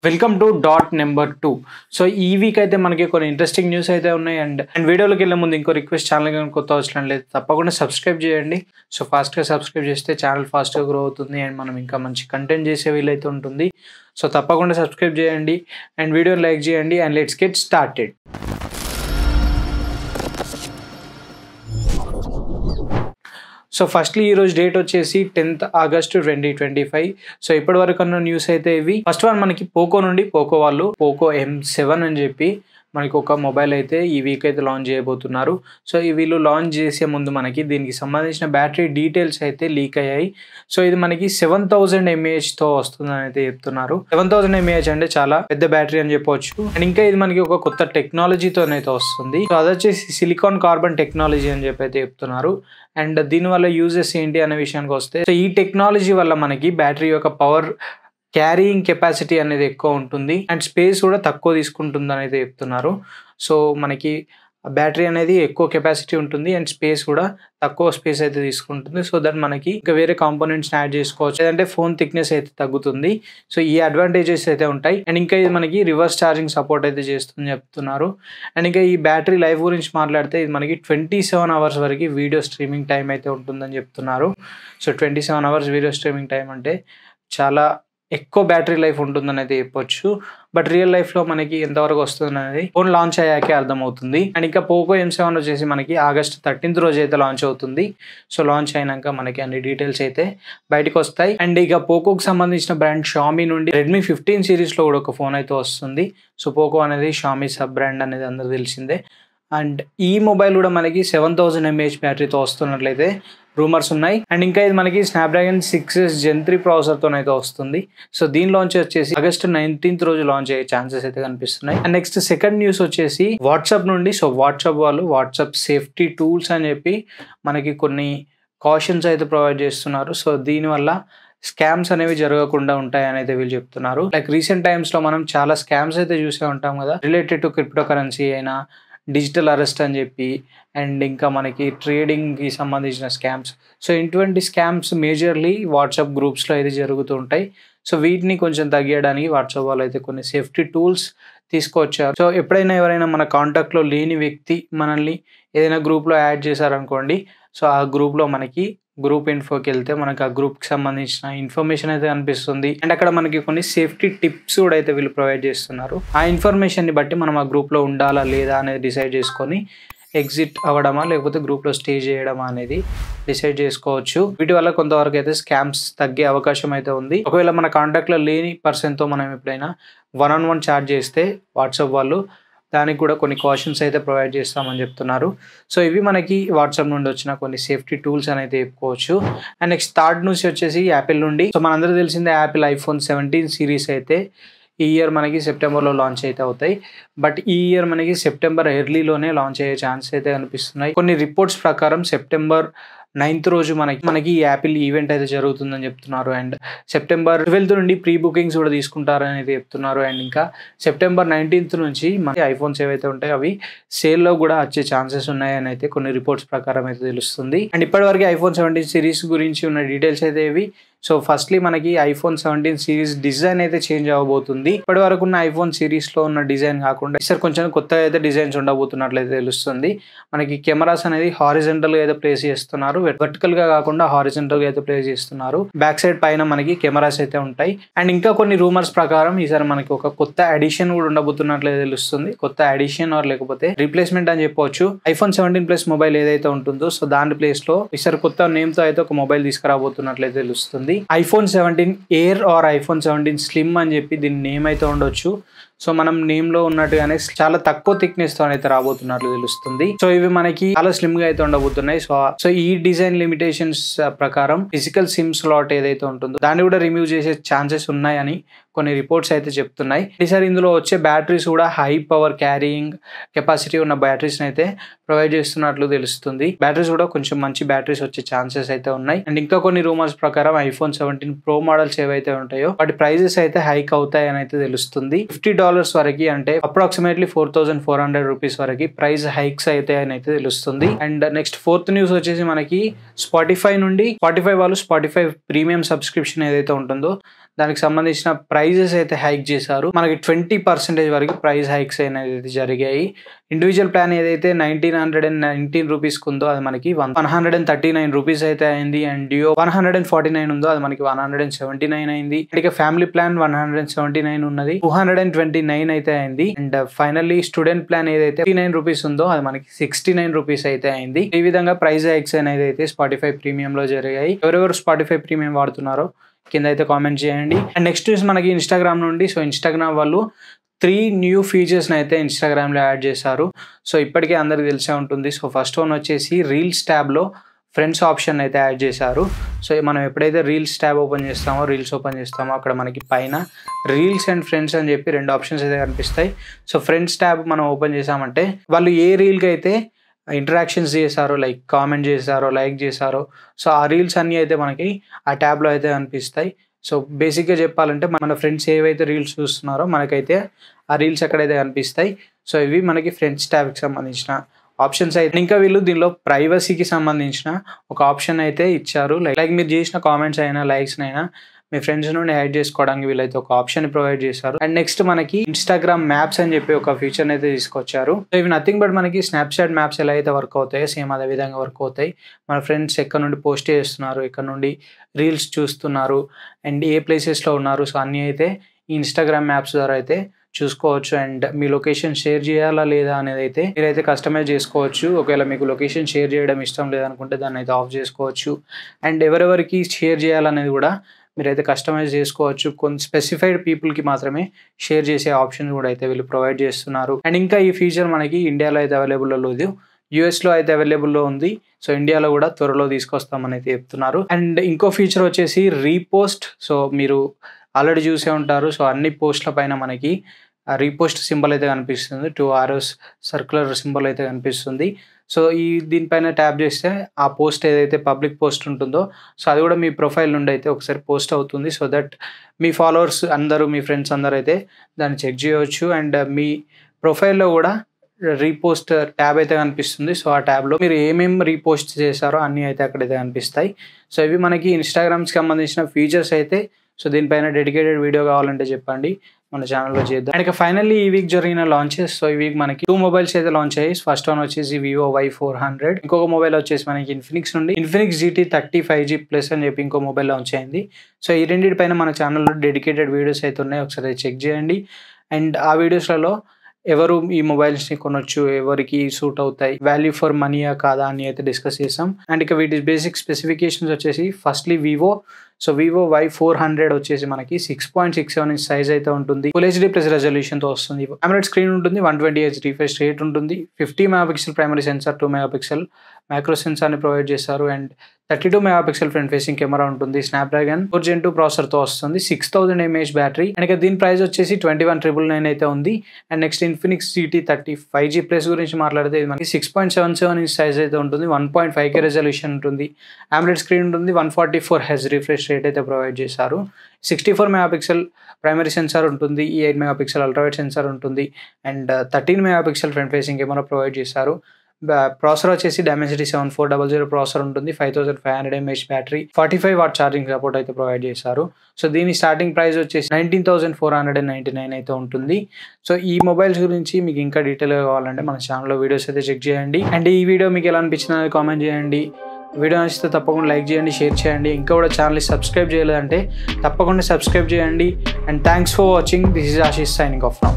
Welcome to dot number 2. So ఈ week అయితే మనకి కొన్ని ఇంట్రెస్టింగ్ న్యూస్ అయితే ఉన్నాయి. అండ్ వీడియోలోకి వెళ్ళే ముందు ఇంకో రిక్వెస్ట్, ఛానల్ కానీ కొత్త అవసరం లేదు, తప్పకుండా సబ్స్క్రైబ్ చేయండి. సో ఫాస్ట్గా సబ్స్క్రైబ్ చేస్తే ఛానల్ ఫాస్ట్గా గ్రో అవుతుంది అండ్ మనం ఇంకా మంచి కంటెంట్ చేసే వీలైతే ఉంటుంది. సో తప్పకుండా సబ్స్క్రైబ్ చేయండి అండ్ వీడియోని లైక్ చేయండి and let's get started. So firstly ఈరోజు డేట్ వచ్చేసి 10th August 2025. సో ఇప్పటి వరకు ఉన్న న్యూస్ అయితే ఇవి. ఫస్ట్ వన్ మనకి పోకో నుండి పోకో వాళ్ళు పోకో M7 అని చెప్పి మనకి ఒక మొబైల్ అయితే ఈ వీక్ అయితే లాంచ్ చేయబోతున్నారు. సో వీళ్ళు లాంచ్ చేసే ముందు మనకి దీనికి సంబంధించిన బ్యాటరీ డీటెయిల్స్ అయితే లీక్ అయ్యాయి. సో ఇది మనకి 7000 mAhతో వస్తుందని అయితే చెప్తున్నారు. 7000 mAh అంటే చాలా పెద్ద బ్యాటరీ అని చెప్పవచ్చు. అండ్ ఇంకా ఇది మనకి ఒక కొత్త టెక్నాలజీతోనైతే వస్తుంది. సో అది వచ్చేసి సిలికాన్ కార్బన్ టెక్నాలజీ అని చెప్పి అయితే చెప్తున్నారు. అండ్ దీనివల్ల యూజెస్ ఏంటి అనే విషయానికి వస్తే, సో ఈ టెక్నాలజీ వల్ల మనకి బ్యాటరీ యొక్క పవర్ క్యారీయింగ్ కెపాసిటీ అనేది ఎక్కువ ఉంటుంది అండ్ స్పేస్ కూడా తక్కువ తీసుకుంటుంది అని అయితే చెప్తున్నారు. సో మనకి బ్యాటరీ అనేది ఎక్కువ కెపాసిటీ ఉంటుంది అండ్ స్పేస్ కూడా తక్కువ స్పేస్ అయితే తీసుకుంటుంది. సో దట్ మనకి ఇంకా వేరే కాంపోనెంట్స్ యాడ్ చేసుకోవచ్చు, లేదంటే ఫోన్ థిక్నెస్ అయితే తగ్గుతుంది. సో ఈ అడ్వాంటేజెస్ అయితే ఉంటాయి. అండ్ ఇంకా ఇది మనకి రివర్స్ ఛార్జింగ్ సపోర్ట్ అయితే చేస్తుంది చెప్తున్నారు. అండ్ ఇంకా ఈ బ్యాటరీ లైఫ్ గురించి మాట్లాడితే ఇది మనకి 27 hours వరకు వీడియో స్ట్రీమింగ్ టైం అయితే ఉంటుందని చెప్తున్నారు. So 27 hours video streaming time అంటే చాలా ఎక్కువ బ్యాటరీ లైఫ్ ఉంటుందని అయితే చెప్పొచ్చు. బట్ రియల్ లైఫ్లో మనకి ఎంతవరకు వస్తుంది అనేది ఫోన్ లాంచ్ అయ్యాకే అర్థమవుతుంది. అండ్ ఇంకా పోకో M7 వచ్చేసి మనకి August 13th రోజు అయితే లాంచ్ అవుతుంది. సో లాంచ్ అయినాక మనకి అన్ని డీటెయిల్స్ అయితే బయటకు వస్తాయి. అండ్ ఇక పోకోకి సంబంధించిన బ్రాండ్ షామీ నుండి Redmi 15 సిరీస్లో కూడా ఒక ఫోన్ అయితే వస్తుంది. సో పోకో అనేది షామీ సబ్ బ్రాండ్ అనేది అందరూ తెలిసిందే. అండ్ ఈ మొబైల్ కూడా మనకి 7000 mAh బ్యాటరీతో వస్తున్నట్లయితే రూమర్స్ ఉన్నాయి. అండ్ ఇంకా ఇది మనకి స్నాప్డ్రాగన్ 6s Gen 3 ప్రాసెసర్తో అయితే వస్తుంది. సో దీని లాంచ్ వచ్చేసి August 19th రోజు లాంచ్ అయ్యే ఛాన్సెస్ అయితే కనిపిస్తున్నాయి. అండ్ నెక్స్ట్ సెకండ్ న్యూస్ వచ్చేసి వాట్సాప్ నుండి. సో వాట్సాప్ వాళ్ళు వాట్సాప్ సేఫ్టీ టూల్స్ అని చెప్పి మనకి కొన్ని కాషన్స్ అయితే ప్రొవైడ్ చేస్తున్నారు. సో దీనివల్ల స్కామ్స్ అనేవి జరగకుండా ఉంటాయని అయితే వీళ్ళు చెప్తున్నారు. లైక్ రీసెంట్ టైమ్స్లో మనం చాలా స్కామ్స్ అయితే చూసే ఉంటాం కదా, రిలేటెడ్ టు క్రిప్టో కరెన్సీ అయినా, డిజిటల్ అరెస్ట్ అని చెప్పి, అండ్ ఇంకా మనకి ట్రేడింగ్కి సంబంధించిన స్కామ్స్. సో ఇటువంటి స్కామ్స్ మేజర్లీ వాట్సాప్ గ్రూప్స్లో అయితే జరుగుతూ ఉంటాయి. సో వీటిని కొంచెం తగ్గించడానికి వాట్సాప్ వాళ్ళు అయితే కొన్ని సేఫ్టీ టూల్స్ తీసుకొచ్చారు. సో ఎప్పుడైనా ఎవరైనా మన కాంటాక్ట్లో లేని వ్యక్తి మనల్ని ఏదైనా గ్రూప్లో యాడ్ చేశారనుకోండి, సో ఆ గ్రూప్లో మనకి గ్రూప్ ఇన్ఫోకి వెళ్తే మనకి ఆ గ్రూప్కి సంబంధించిన ఇన్ఫర్మేషన్ అయితే కనిపిస్తుంది. అండ్ అక్కడ మనకి కొన్ని సేఫ్టీ టిప్స్ కూడా అయితే వీళ్ళు ప్రొవైడ్ చేస్తున్నారు. ఆ ఇన్ఫర్మేషన్ని బట్టి మనం ఆ గ్రూప్లో ఉండాలా లేదా అనేది డిసైడ్ చేసుకొని ఎగ్జిట్ అవ్వడమా లేకపోతే గ్రూప్లో స్టే చేయడమా అనేది డిసైడ్ చేసుకోవచ్చు. వీటి వల్ల కొంతవరకు అయితే స్కామ్స్ తగ్గే అవకాశం అయితే ఉంది. ఒకవేళ మన కాంటాక్ట్లో లేని పర్సన్తో మనం ఎప్పుడైనా 1-on-1 చాట్ చేస్తే వాట్సాప్ వాళ్ళు దానికి కూడా కొన్ని కాషన్స్ అయితే ప్రొవైడ్ చేస్తామని చెప్తున్నారు. సో ఇవి మనకి వాట్సాప్ నుండి వచ్చిన కొన్ని సేఫ్టీ టూల్స్ అని అయితే చెప్పుకోవచ్చు. అండ్ నెక్స్ట్ థర్డ్ న్యూస్ వచ్చేసి యాపిల్ నుండి. సో మనందరూ తెలిసిందే యాపిల్ iPhone 17 సిరీస్ అయితే ఈ ఇయర్ మనకి సెప్టెంబర్లో లాంచ్ అయితే అవుతాయి. బట్ ఈ ఇయర్ మనకి సెప్టెంబర్ ఎర్లీలోనే లాంచ్ అయ్యే ఛాన్స్ అయితే కనిపిస్తున్నాయి. కొన్ని రిపోర్ట్స్ ప్రకారం September 9th రోజు మనకి ఈ యాపిల్ ఈవెంట్ అయితే జరుగుతుందని చెప్తున్నారు. అండ్ September 12th నుండి ప్రీ బుకింగ్స్ కూడా తీసుకుంటారని అయితే చెప్తున్నారు. అండ్ ఇంకా September 19th నుంచి మనకి ఐఫోన్స్ ఏవైతే ఉంటాయో అవి సేల్లో కూడా వచ్చే ఛాన్సెస్ ఉన్నాయని అయితే కొన్ని రిపోర్ట్స్ ప్రకారం అయితే తెలుస్తుంది. అండ్ ఇప్పటివరకు iPhone 17 సిరీస్ గురించి ఉన్న డీటెయిల్స్ అయితే ఇవి. సో ఫస్ట్లీ మనకి iPhone 17 సిరీస్ డిజైన్ అయితే చేంజ్ అవ్వబోతుంది. ఇప్పటి వరకు ఉన్న iPhone సిరీస్లో ఉన్న డిజైన్ కాకుండా ఈసారి కొంచెం కొత్తగా అయితే డిజైన్స్ ఉండబోతున్నట్లయితే తెలుస్తుంది. మనకి కెమెరాస్ అనేది హారిజంటల్గా అయితే ప్లేస్ చేస్తున్నారు, వర్టికల్గా కాకుండా హారిజంటల్గా అయితే ప్లేస్ చేస్తున్నారు. బ్యాక్ సైడ్ పైన మనకి కెమెరాస్ అయితే ఉంటాయి. అండ్ ఇంకా కొన్ని రూమర్స్ ప్రకారం ఈసారి మనకి ఒక కొత్త అడిషన్ కూడా ఉండబోతున్నట్లయితే తెలుస్తుంది. కొత్త అడిషన్ ఆర్ లేకపోతే రీప్లేస్మెంట్ అని చెప్పవచ్చు. iPhone 17 Plus మొబైల్ ఏదైతే ఉంటుందో సో దాని ప్లేస్లో ఈసారి కొత్త నేమ్తో అయితే ఒక మొబైల్ తీసుకురాబోతున్నట్లయితే తెలుస్తుంది. iPhone 17 Air or iPhone 17 Slim అని చెప్పి దీని నేమ్ అయితే ఉండొచ్చు. సో మనం నేమ్లో ఉన్నట్టుగానే చాలా తక్కువ థిక్నెస్తో అయితే రాబోతున్నట్లు తెలుస్తుంది. సో ఇవి మనకి చాలా స్లిమ్గా అయితే ఉండబోతున్నాయి. సో ఈ డిజైన్ లిమిటేషన్స్ ప్రకారం ఫిజికల్ సిమ్ స్లాట్ ఏదైతే ఉంటుందో దాన్ని కూడా రిమూవ్ చేసే ఛాన్సెస్ ఉన్నాయని కొన్ని రిపోర్ట్స్ అయితే చెప్తున్నాయి. ఈసారి ఇందులో వచ్చే బ్యాటరీస్ కూడా హై పవర్ క్యారీయింగ్ కెపాసిటీ ఉన్న బ్యాటరీస్ అయితే ప్రొవైడ్ చేస్తున్నట్లు తెలుస్తుంది. బ్యాటరీస్ కూడా కొంచెం మంచి బ్యాటరీస్ వచ్చే ఛాన్సెస్ అయితే ఉన్నాయి. అండ్ ఇంకా కొన్ని రూమర్స్ ప్రకారం iPhone 17 Pro మోడల్స్ ఏవైతే ఉంటాయో వాటి ప్రైజెస్ అయితే హైక్ అవుతాయి అని అయితే తెలుస్తుంది. $50 వరకు అంటే అప్రాక్సిమేట్లీ 4400 రూపీస్ వరకు ప్రైస్ హైక్స్ అయితే అని అయితే తెలుస్తుంది. అండ్ నెక్స్ట్ ఫోర్త్ న్యూస్ వచ్చేసి మనకి స్పాటిఫై నుండి. స్పాటిఫై వాళ్ళు స్పాటిఫై ప్రీమియం సబ్స్క్రిప్షన్ ఏదైతే ఉంటుందో దానికి సంబంధించిన ప్రైజెస్ అయితే హైక్ చేశారు. మనకి 20% వరకు ప్రైస్ హైక్స్ అనేది జరిగాయి. ఇండివిజువల్ ప్లాన్ ఏదైతే 1919 రూపీస్కి ఉందో అది మనకి 139 రూపీస్ అయితే అయింది. అండ్ డ్యూ 149 ఉందో అది మనకి 179 అయింది. ఇక ఫ్యామిలీ ప్లాన్ 179 ఉన్నది 229 అయితే అయింది. అండ్ ఫైనల్లీ స్టూడెంట్ ప్లాన్ ఏదైతే 59 రూపీస్ ఉందో అది మనకి 69 రూపీస్ అయితే అయింది. ఈ విధంగా ప్రైస్ హైక్స్ అనేది అయితే స్పాటిఫై ప్రీమియం లో జరిగాయి. ఎవరెవరు స్పాటిఫై ప్రీమియం వాడుతున్నారో కింద అయితే కామెంట్ చేయండి. అండ్ నెక్స్ట్ మనకి ఇన్స్టాగ్రామ్ నుండి. సో ఇన్స్టాగ్రామ్ వాళ్ళు 3 న్యూ ఫీచర్స్ అయితే ఇన్స్టాగ్రామ్ లో యాడ్ చేశారు. సో ఇప్పటికే అందరికి తెలిసే ఉంటుంది. సో ఫస్ట్ వన్ వచ్చేసి రీల్స్ ట్యాబ్ లో ఫ్రెండ్స్ ఆప్షన్ అయితే యాడ్ చేశారు. సో మనం ఎప్పుడైతే రీల్స్ ట్యాబ్ ఓపెన్ చేస్తామో అక్కడ మనకి పైన రీల్స్ అండ్ ఫ్రెండ్స్ అని చెప్పి 2 ఆప్షన్స్ అయితే కనిపిస్తాయి. సో ఫ్రెండ్స్ ట్యాబ్ మనం ఓపెన్ చేసామంటే వాళ్ళు ఏ రీల్కి అయితే ఇంటరాక్షన్స్ చేశారో, లైక్ కామెంట్ చేశారో, లైక్ చేశారో, సో ఆ రీల్స్ అన్నీ అయితే మనకి ఆ ట్యాబ్లో అయితే కనిపిస్తాయి. సో బేసిక్గా చెప్పాలంటే మన ఫ్రెండ్స్ ఏవైతే రీల్స్ చూస్తున్నారో మనకైతే ఆ రీల్స్ ఎక్కడైతే కనిపిస్తాయి. సో ఇవి మనకి ఫ్రెండ్స్ ట్యాబ్కి సంబంధించిన ఆప్షన్స్ అయితే. ఇంకా వీళ్ళు దీనిలో ప్రైవసీకి సంబంధించిన ఒక ఆప్షన్ అయితే ఇచ్చారు. లైక్ మీరు చేసిన కామెంట్స్ అయినా లైక్స్ అయినా మీ ఫ్రెండ్స్ నుండి యాడ్ చేసుకోవడానికి వీళ్ళైతే ఒక ఆప్షన్ ప్రొవైడ్ చేశారు. అండ్ నెక్స్ట్ మనకి ఇన్స్టాగ్రామ్ మ్యాప్స్ అని చెప్పి ఒక ఫీచర్ అయితే తీసుకొచ్చారు. సో ఇవి నథింగ్ బట్ మనకి స్నాప్చాట్ మ్యాప్స్ ఎలా అయితే వర్క్ అవుతాయో సేమ్ అదే విధంగా వర్క్ అవుతాయి. మన ఫ్రెండ్స్ ఎక్కడ నుండి పోస్ట్ చేస్తున్నారు, ఎక్కడ నుండి రీల్స్ చూస్తున్నారు, అండ్ ఏ ప్లేసెస్లో ఉన్నారు, సో అన్నీ అయితే ఈ ఇన్స్టాగ్రామ్ మ్యాప్స్ ద్వారా అయితే చూసుకోవచ్చు. అండ్ మీ లొకేషన్ షేర్ చేయాలా లేదా అనేది అయితే మీరైతే కస్టమైజ్ చేసుకోవచ్చు. ఒకవేళ మీకు లొకేషన్ షేర్ చేయడం ఇష్టం లేదనుకుంటే దాన్ని అయితే ఆఫ్ చేసుకోవచ్చు. అండ్ ఎవరెవరికి షేర్ చేయాలనేది కూడా మీరైతే కస్టమైజ్ చేసుకోవచ్చు. కొన్ని స్పెసిఫైడ్ పీపుల్కి మాత్రమే షేర్ చేసే ఆప్షన్ కూడా అయితే వీళ్ళు ప్రొవైడ్ చేస్తున్నారు. అండ్ ఇంకా ఈ ఫీచర్ మనకి ఇండియాలో అయితే అవైలబుల్లో లేదు, యూఎస్లో అయితే అవైలబుల్లో ఉంది. సో ఇండియాలో కూడా త్వరలో తీసుకొస్తామని అయితే చెప్తున్నారు. అండ్ ఇంకో ఫీచర్ వచ్చేసి రీపోస్ట్. సో మీరు ఆల్రెడీ చూసే ఉంటారు. సో అన్ని పోస్ట్ల పైన మనకి రీపోస్ట్ సింబల్ అయితే కనిపిస్తుంది, 2 arrows సర్క్యులర్ సింబల్ అయితే కనిపిస్తుంది. సో దీనిపైన ట్యాప్ చేస్తే ఆ పోస్ట్ ఏదైతే పబ్లిక్ పోస్ట్ ఉంటుందో సో అది కూడా మీ ప్రొఫైల్ నుండి అయితే ఒకసారి పోస్ట్ అవుతుంది. సో దట్ మీ ఫాలోవర్స్ అందరూ, మీ ఫ్రెండ్స్ అందరూ అయితే దాన్ని చెక్ చేయవచ్చు. అండ్ మీ ప్రొఫైల్లో కూడా రీపోస్ట్ ట్యాబ్ అయితే కనిపిస్తుంది. సో ఆ ట్యాబ్లో మీరు ఏమేమి రీపోస్ట్ చేశారో అన్నీ అయితే అక్కడైతే కనిపిస్తాయి. సో ఇవి మనకి ఇన్స్టాగ్రామ్కి సంబంధించిన ఫీచర్స్ అయితే. సో దీనిపైన డెడికేటెడ్ వీడియో కావాలంటే చెప్పండి, మన ఛానల్లో చేద్దాం. అండ్ ఇక ఫైనల్లీ ఈ వీక్ జరిగిన లాంచెస్. సో ఈ వీక్ మనకి 2 మొబైల్స్ అయితే లాంచ్ అయ్యాయి. ఫస్ట్ వన్ వచ్చేసి వివో Y400, ఇంకొక మొబైల్ వచ్చేసి మనకి ఇన్ఫినిక్స్ నుండి ఇన్ఫినిక్స్ GT30 5G+ అని చెప్పి ఇంకో మొబైల్ లాంచ్ అయింది. సో ఈ రెండింటిపైన మన ఛానల్లో డెడికేటెడ్ వీడియోస్ అయితే ఉన్నాయి, ఒకసారి చెక్ చేయండి. అండ్ ఆ వీడియోస్లలో ఎవరు ఈ మొబైల్స్ని కొనొచ్చు, ఎవరికి సూట్ అవుతాయి, వాల్యూ ఫర్ మనీయా కాదా అని అయితే డిస్కస్ చేసాం. అండ్ ఇక వీటి బేసిక్ స్పెసిఫికేషన్స్ వచ్చేసి firstly Vivo. So Vivo Y400 వచ్చేసి మనకి 6.67 ఇంచ్ సైజ్ అయితే ఉంటుంది. Full HD+ రెజల్యూషన్తో వస్తుంది. AMOLED స్క్రీన్ ఉంటుంది, 120Hz రిఫ్రెష్ రేట్ ఉంటుంది, 50 MP primary sensor, 2 MP micro సెన్సార్ని ప్రొవైడ్ చేశారు. And 32 MP front facing camera ఉంటుంది. స్నాప్డ్రాగన్ 4 Gen 2 ప్రాసెసర్తో వస్తుంది, 6000 mAh బ్యాటరీ. అండ్ ఇక దీని ప్రైస్ వచ్చేసి 21,999 అయితే ఉంది. And next Infinix GT30 5G+ గురించి మాట్లాడితే ఇది మనకి 6.77 ఇంచ్ సైజ్ అయితే ఉంటుంది, 1.5K రెజల్యూషన్ ఉంటుంది, AMOLED స్క్రీన్ ఉంటుంది, 144Hz రిఫ్రెష్ రేట్ అయితే ప్రొవైడ్ చేశారు. 64 MP ప్రైమరీ సెన్సార్ ఉంటుంది, 8 MP అల్ట్రావైడ్ సెన్సార్ ఉంటుంది, and 13 MP front facing camera provide చేశారు. ప్రాసెసర్ వచ్చేసి Dimensity 7400 ప్రాసెసర్ ఉంటుంది, 5500 mAh battery, 45 what charging support అయితే ప్రొవైడ్ చేశారు. సో దీని స్టార్టింగ్ ప్రైస్ వచ్చేసి 19,499 అయితే ఉంటుంది. సో ఈ మొబైల్స్ గురించి మీకు ఇంకా డీటెయిల్గా కావాలంటే మన ఛానల్లో వీడియోస్ అయితే చెక్ చేయండి. అండ్ ఈ వీడియో మీకు ఎలా అనిపించిందో కామెంట్ చేయండి. వీడియో నచ్చితే తప్పకుండా లైక్ చేయండి, షేర్ చేయండి. ఇంకా కూడా ఛానల్ని సబ్స్క్రైబ్ చేయలేదంటే తప్పకుండా సబ్స్క్రైబ్ చేయండి. And thanks for watching. This is Ashish signing off now.